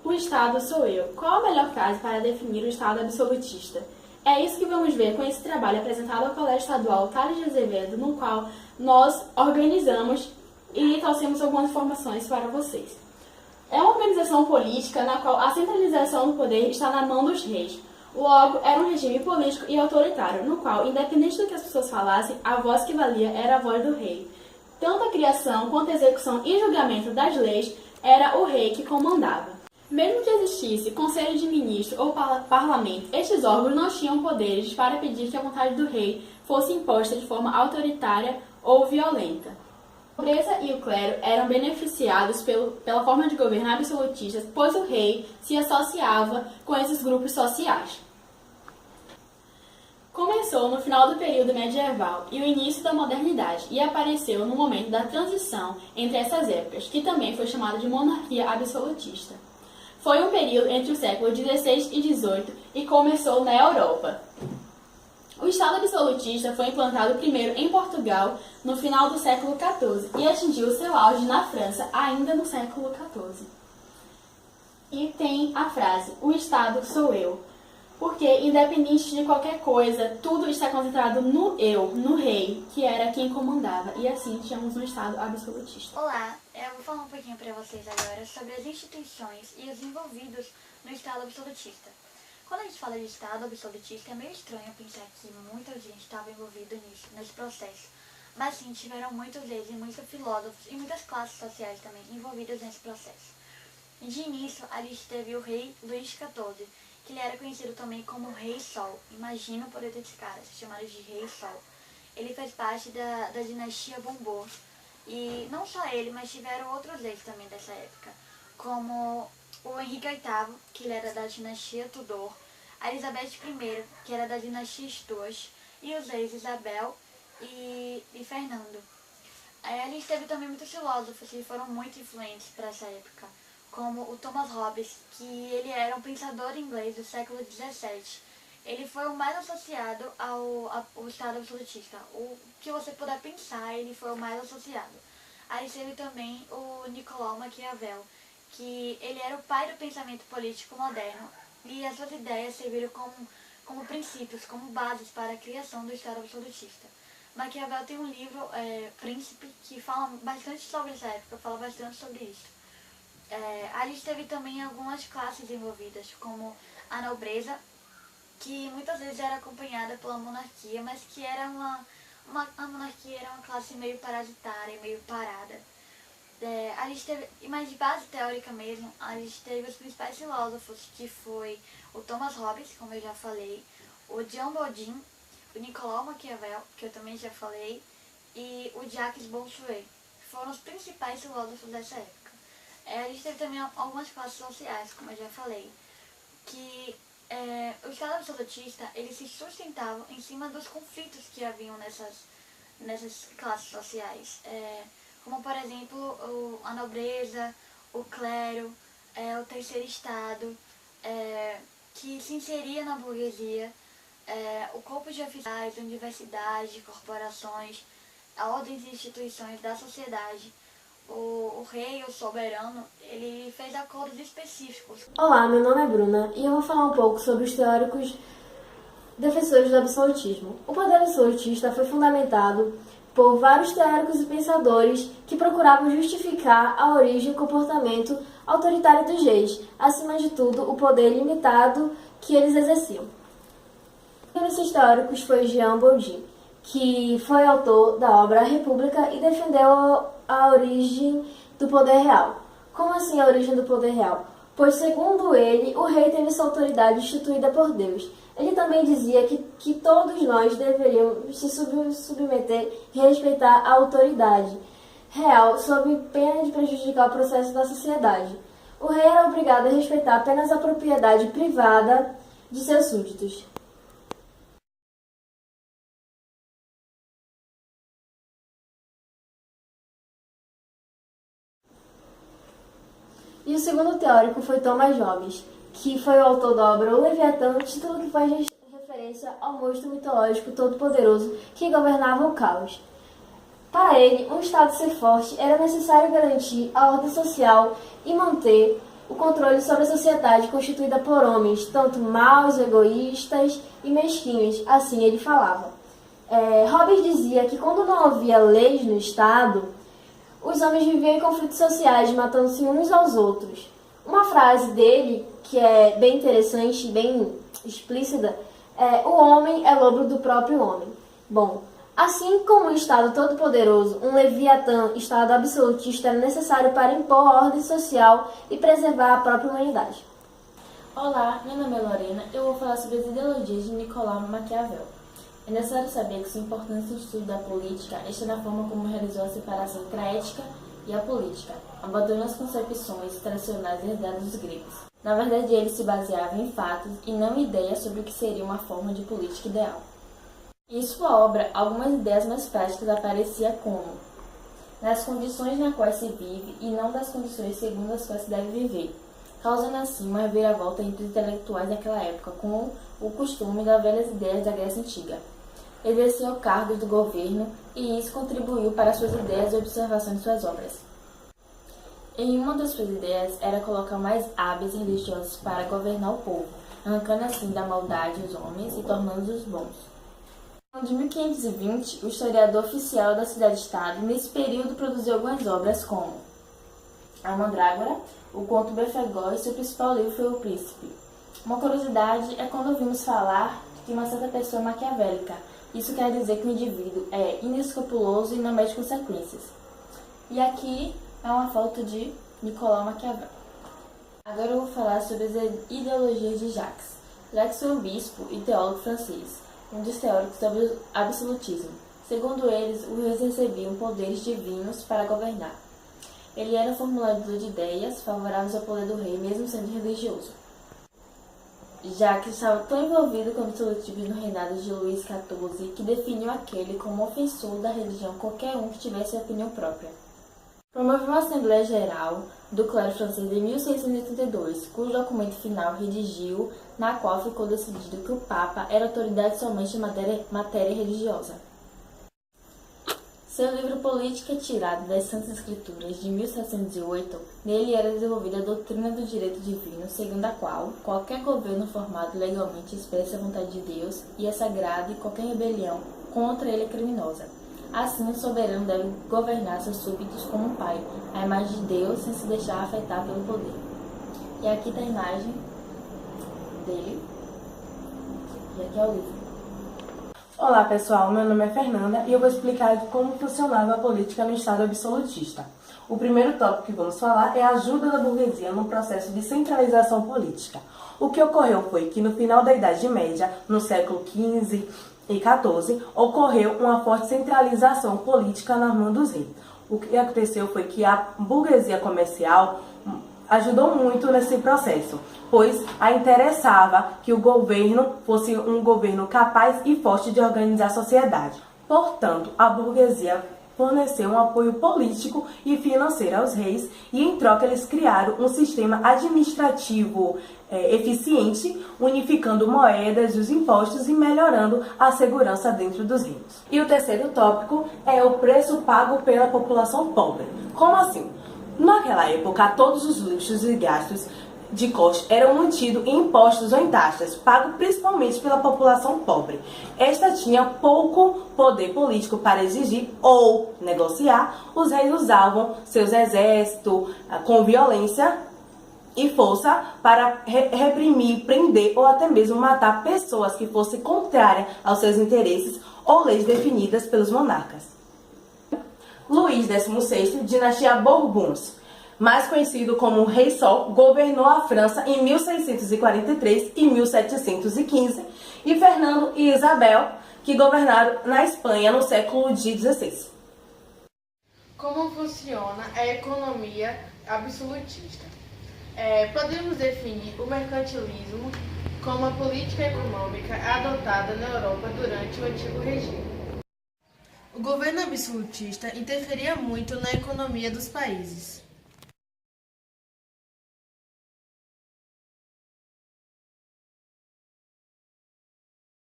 O Estado sou eu. Qual a melhor frase para definir o Estado absolutista? É isso que vamos ver com esse trabalho apresentado ao Colégio Estadual Tales de Azevedo, no qual nós organizamos e trouxemos algumas informações para vocês. É uma organização política na qual a centralização do poder está na mão dos reis. Logo, era um regime político e autoritário, no qual, independente do que as pessoas falassem, a voz que valia era a voz do rei. Tanto a criação quanto a execução e julgamento das leis era o rei que comandava. Mesmo que existisse conselho de ministro ou parlamento, estes órgãos não tinham poderes para pedir que a vontade do rei fosse imposta de forma autoritária ou violenta. A nobreza e o clero eram beneficiados pela forma de governo absolutista, pois o rei se associava com esses grupos sociais. Começou no final do período medieval e o início da modernidade e apareceu no momento da transição entre essas épocas, que também foi chamado de monarquia absolutista. Foi um período entre os séculos XVI e XVIII e começou na Europa. O Estado absolutista foi implantado primeiro em Portugal no final do século XIV e atingiu seu auge na França ainda no século XIV. E tem a frase, o Estado sou eu. Porque, independente de qualquer coisa, tudo está concentrado no eu, no rei, que era quem comandava. E assim tínhamos um Estado absolutista. Olá, eu vou falar um pouquinho para vocês agora sobre as instituições e os envolvidos no Estado absolutista. Quando a gente fala de Estado absolutista, é meio estranho pensar que muita gente estava envolvida nesse processo. Mas sim, tiveram muitos deles, muitos filósofos e muitas classes sociais também envolvidas nesse processo. E de início, a gente teve o rei Luís XIV, que ele era conhecido também como Rei Sol. Imagina o poder desse cara, se chamado de Rei Sol. Ele fez parte da dinastia Bourbon. E não só ele, mas tiveram outros reis também dessa época, como o Henrique VIII, que ele era da dinastia Tudor, a Elizabeth I, que era da dinastia Stuart, e os reis Isabel e Fernando. A gente teve também muitos filósofos que foram muito influentes para essa época, como o Thomas Hobbes, que ele era um pensador inglês do século XVII. Ele foi o mais associado ao Estado absolutista. O que você puder pensar, ele foi o mais associado. Aí teve também o Nicolau Maquiavel, que ele era o pai do pensamento político moderno, e as suas ideias serviram como princípios, como bases para a criação do Estado absolutista. Maquiavel tem um livro, Príncipe, que fala bastante sobre essa época, fala bastante sobre isso. A gente teve também algumas classes envolvidas, como a nobreza, que muitas vezes era acompanhada pela monarquia, mas que era a monarquia era uma classe meio parasitária, meio parada. A gente teve, mas de base teórica mesmo, a gente teve os principais filósofos, que foi o Thomas Hobbes, como eu já falei, o Jean Bodin, o Nicolau Maquiavel, que eu também já falei, e o Jacques Bossuet, que foram os principais filósofos dessa época. A gente teve também algumas classes sociais, como eu já falei, que o Estado absolutista, ele se sustentava em cima dos conflitos que haviam nessas classes sociais, como, por exemplo, a nobreza, o clero, o terceiro estado, que se inseria na burguesia, o corpo de oficiais, universidades, corporações, ordens e instituições da sociedade. O rei, o soberano, ele fez acordos específicos. Olá, meu nome é Bruna e eu vou falar um pouco sobre os teóricos defensores do absolutismo. O poder absolutista foi fundamentado por vários teóricos e pensadores que procuravam justificar a origem e o comportamento autoritário dos reis, acima de tudo, o poder limitado que eles exerciam. Um desses teóricos foi Jean Bodin, que foi autor da obra A República e defendeu a origem do poder real. Como assim a origem do poder real? Pois, segundo ele, o rei teve sua autoridade instituída por Deus. Ele também dizia que todos nós deveríamos se submeter e respeitar a autoridade real, sob pena de prejudicar o processo da sociedade. O rei era obrigado a respeitar apenas a propriedade privada de seus súditos. E o segundo teórico foi Thomas Hobbes, que foi o autor da obra O Leviatã, título que faz referência ao monstro mitológico todo-poderoso que governava o caos. Para ele, um Estado ser forte era necessário garantir a ordem social e manter o controle sobre a sociedade constituída por homens, tanto maus, egoístas e mesquinhos, assim ele falava. Hobbes dizia que quando não havia leis no Estado, os homens viviam em conflitos sociais, matando-se uns aos outros. Uma frase dele, que é bem interessante, bem explícita, o homem é lobo do próprio homem. Bom, assim como um Estado todo-poderoso, um Leviatã, Estado absolutista, era necessário para impor a ordem social e preservar a própria humanidade. Olá, meu nome é Lorena e eu vou falar sobre as ideologias de Nicolau Maquiavel. É necessário saber que sua importância no estudo da política está na forma como realizou a separação entre a ética e a política, abandonando as concepções tradicionais herdadas dos gregos. Na verdade, ele se baseava em fatos e não em ideias sobre o que seria uma forma de política ideal. Em sua obra, algumas ideias mais práticas apareciam como nas condições nas quais se vive e não das condições segundo as quais se deve viver, causando assim uma reviravolta entre os intelectuais daquela época com o costume das velhas ideias da Grécia Antiga. Exerceu cargos do governo e isso contribuiu para suas ideias e observações de suas obras. Em uma das suas ideias era colocar mais hábeis religiosos para governar o povo, arrancando assim da maldade os homens e tornando-os bons. No ano de 1520, o historiador oficial da cidade-estado, nesse período, produziu algumas obras como A Mandrágora, o conto Befegó e seu principal livro foi O Príncipe. Uma curiosidade é quando ouvimos falar que uma certa pessoa é maquiavélica. Isso quer dizer que o indivíduo é inescrupuloso e não mede consequências. E aqui é uma foto de Nicolau Maquiavel. Agora eu vou falar sobre as ideologias de Jacques. Jacques foi um bispo e teólogo francês, um dos teóricos do absolutismo. Segundo eles, os reis recebiam poderes divinos para governar. Ele era um formulador de ideias favoráveis ao poder do rei, mesmo sendo religioso. Jacques estava tão envolvido com o absolutismo no reinado de Luís XIV que definiu aquele como ofensor da religião qualquer um que tivesse opinião própria. Promoveu uma Assembleia Geral do clero francês em 1682, cujo documento final redigiu, na qual ficou decidido que o Papa era autoridade somente em matéria religiosa. Seu livro Política tirado das Santas Escrituras, de 1708, nele era desenvolvida a doutrina do direito divino, segundo a qual qualquer governo formado legalmente expressa a vontade de Deus e é sagrado e qualquer rebelião contra ele é criminosa. Assim, o soberano deve governar seus súbditos como um pai, a imagem de Deus, sem se deixar afetar pelo poder. E aqui está a imagem dele, e aqui é o livro. Olá pessoal, meu nome é Fernanda e eu vou explicar de como funcionava a política no Estado absolutista. O primeiro tópico que vamos falar é a ajuda da burguesia no processo de centralização política. O que ocorreu foi que no final da Idade Média, no século XV e XIV, ocorreu uma forte centralização política nas mãos dos reis. O que aconteceu foi que a burguesia comercial ajudou muito nesse processo, pois a interessava que o governo fosse um governo capaz e forte de organizar a sociedade. Portanto, a burguesia forneceu um apoio político e financeiro aos reis e, em troca, eles criaram um sistema administrativo eficiente, unificando moedas e os impostos e melhorando a segurança dentro dos reinos. E o terceiro tópico é o preço pago pela população pobre. Como assim? Naquela época, todos os luxos e gastos de corte eram mantidos em impostos ou em taxas, pagos principalmente pela população pobre. Esta tinha pouco poder político para exigir ou negociar. Os reis usavam seus exércitos com violência e força para reprimir, prender ou até mesmo matar pessoas que fossem contrárias aos seus interesses ou leis definidas pelos monarcas. Luís XVI, dinastia Bourbons, mais conhecido como Rei Sol, governou a França em 1643 e 1715, e Fernando e Isabel, que governaram na Espanha no século XVI. Como funciona a economia absolutista? Podemos definir o mercantilismo como a política econômica adotada na Europa durante o antigo regime. O governo absolutista interferia muito na economia dos países.